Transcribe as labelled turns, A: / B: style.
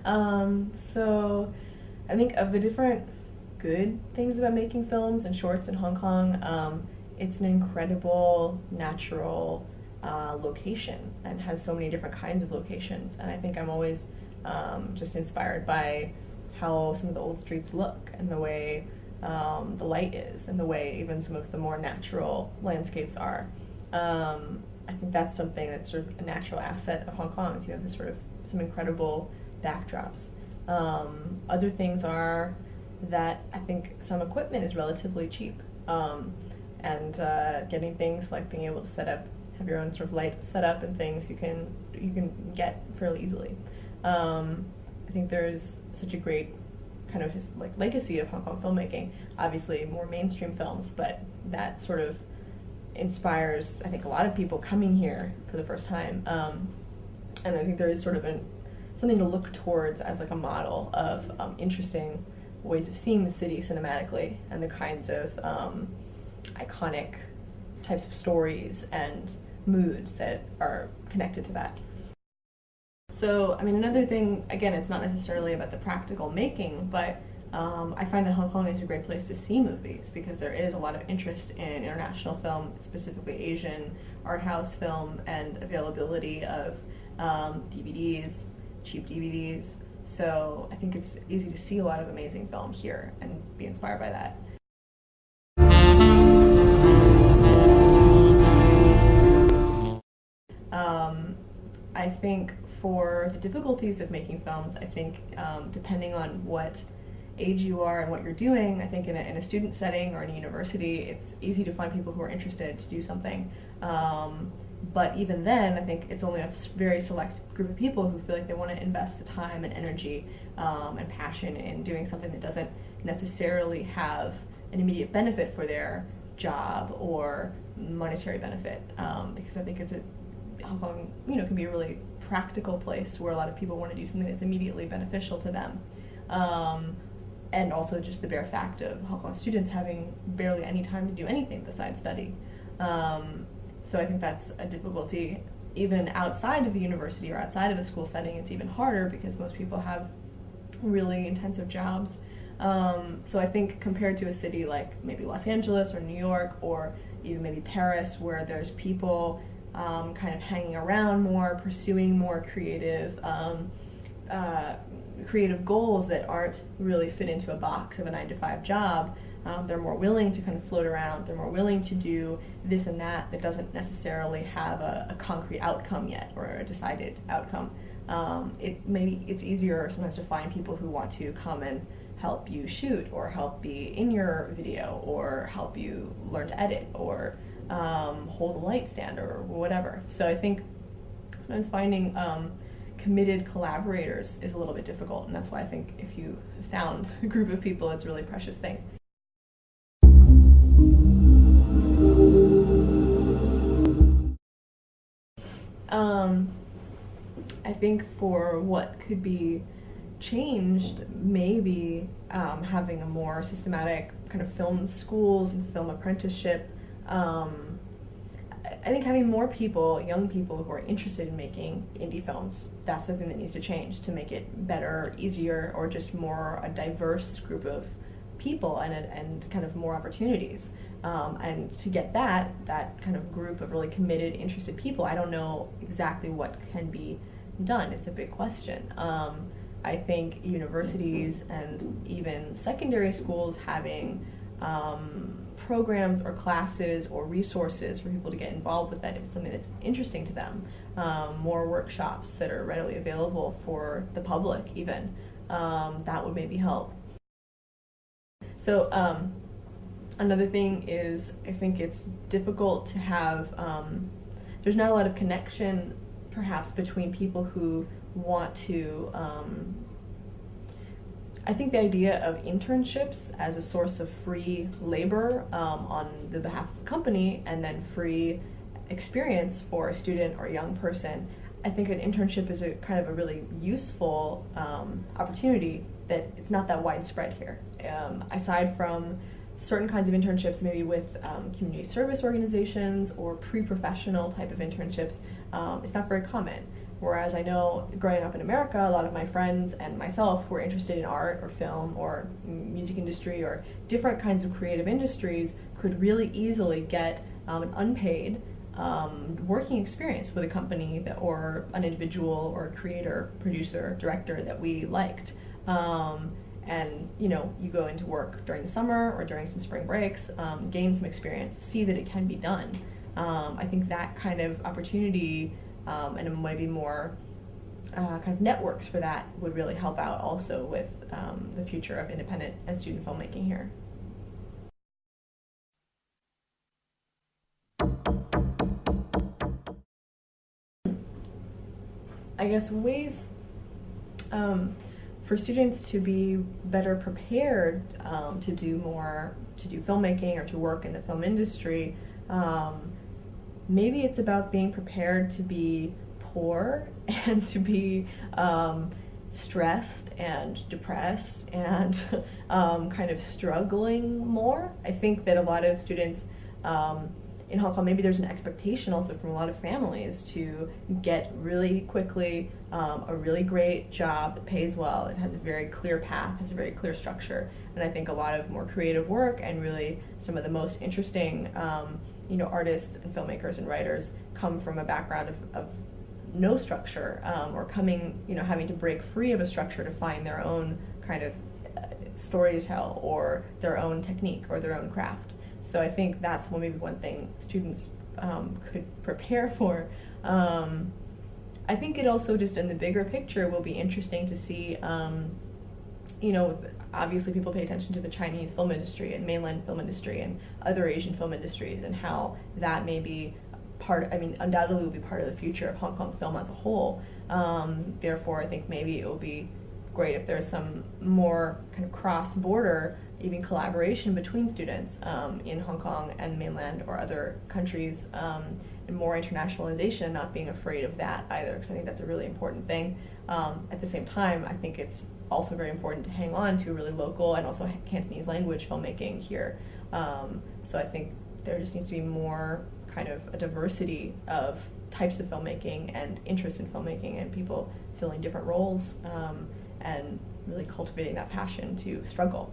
A: So I think of the different good things about making films and shorts in Hong Kong, it's an incredible natural location and has so many different kinds of locations. And I think I'm always just inspired by how some of the old streets look and the way the light is and the way even some of the more natural landscapes are. I think that's something that's sort of a natural asset of Hong Kong is you have this sort of some incredible backdrops. Other things are that I think some equipment is relatively cheap, and getting things like being able to have your own sort of light setup and things you can get fairly easily. I think there's such a great kind of legacy of Hong Kong filmmaking. Obviously, more mainstream films, but that sort of inspires, I think, a lot of people coming here for the first time. And I think there is sort of something to look towards as like a model of interesting ways of seeing the city cinematically and the kinds of iconic types of stories and moods that are connected to that. So, I mean, another thing, again, it's not necessarily about the practical making, but I find that Hong Kong is a great place to see movies because there is a lot of interest in international film, specifically Asian art house film, and availability of DVDs, cheap DVDs. So I think it's easy to see a lot of amazing film here and be inspired by that. I think for the difficulties of making films, I think depending on what age you are and what you're doing, I think in a student setting or in a university, it's easy to find people who are interested to do something. But even then, I think it's only a very select group of people who feel like they want to invest the time and energy and passion in doing something that doesn't necessarily have an immediate benefit for their job or monetary benefit. Because I think Hong Kong, can be a really practical place where a lot of people want to do something that's immediately beneficial to them. And also just the bare fact of Hong Kong students having barely any time to do anything besides study. So I think that's a difficulty. Even outside of the university or outside of a school setting, it's even harder because most people have really intensive jobs. So I think compared to a city like maybe Los Angeles or New York or even maybe Paris, where there's people kind of hanging around more, pursuing more creative goals that aren't really fit into a box of a 9-to-5 job. They're more willing to kind of float around. They're more willing to do this and that doesn't necessarily have a concrete outcome yet or a decided outcome. It's easier sometimes to find people who want to come and help you shoot or help be in your video or help you learn to edit or hold a light stand or whatever. So I think sometimes finding committed collaborators is a little bit difficult, and that's why I think if you found a group of people, it's a really precious thing. I think for what could be changed, maybe having a more systematic kind of film schools and film apprenticeship. I think having more people, young people who are interested in making indie films, that's the thing that needs to change to make it better, easier, or just more a diverse group of people and kind of more opportunities. And to get that kind of group of really committed, interested people, I don't know exactly what can be done. It's a big question. I think universities and even secondary schools having programs or classes or resources for people to get involved with that if it's something that's interesting to them, more workshops that are readily available for the public even, that would maybe help. So another thing is I think it's difficult to have, there's not a lot of connection perhaps between people who want to I think the idea of internships as a source of free labor on the behalf of the company and then free experience for a student or a young person, I think an internship is a kind of a really useful opportunity that it's not that widespread here. Aside from certain kinds of internships, maybe with community service organizations or pre-professional type of internships, it's not very common. Whereas I know growing up in America, a lot of my friends and myself who are interested in art or film or music industry or different kinds of creative industries could really easily get an unpaid working experience with a company or an individual or a creator, producer, director that we liked. And you go into work during the summer or during some spring breaks, gain some experience, see that it can be done. I think that kind of opportunity and maybe more kind of networks for that would really help out also with the future of independent and student filmmaking here. I guess ways for students to be better prepared to do filmmaking or to work in the film industry. Maybe it's about being prepared to be poor and to be stressed and depressed and kind of struggling more. I think that a lot of students in Hong Kong, maybe there's an expectation also from a lot of families to get really quickly a really great job that pays well. It has a very clear path, has a very clear structure. And I think a lot of more creative work and really some of the most interesting artists and filmmakers and writers come from a background of no structure or having to break free of a structure to find their own kind of story to tell or their own technique or their own craft. So I think that's maybe one thing students could prepare for. I think it also just in the bigger picture will be interesting to see, obviously people pay attention to the Chinese film industry and mainland film industry and other Asian film industries and how that may be undoubtedly will be part of the future of Hong Kong film as a whole. Therefore, I think maybe it will be great if there's some more kind of cross-border even collaboration between students in Hong Kong and mainland or other countries, and more internationalization, not being afraid of that either, because I think that's a really important thing. At the same time, I think it's also very important to hang on to really local and also Cantonese language filmmaking here. So I think there just needs to be more kind of a diversity of types of filmmaking and interest in filmmaking and people filling different roles and really cultivating that passion to struggle.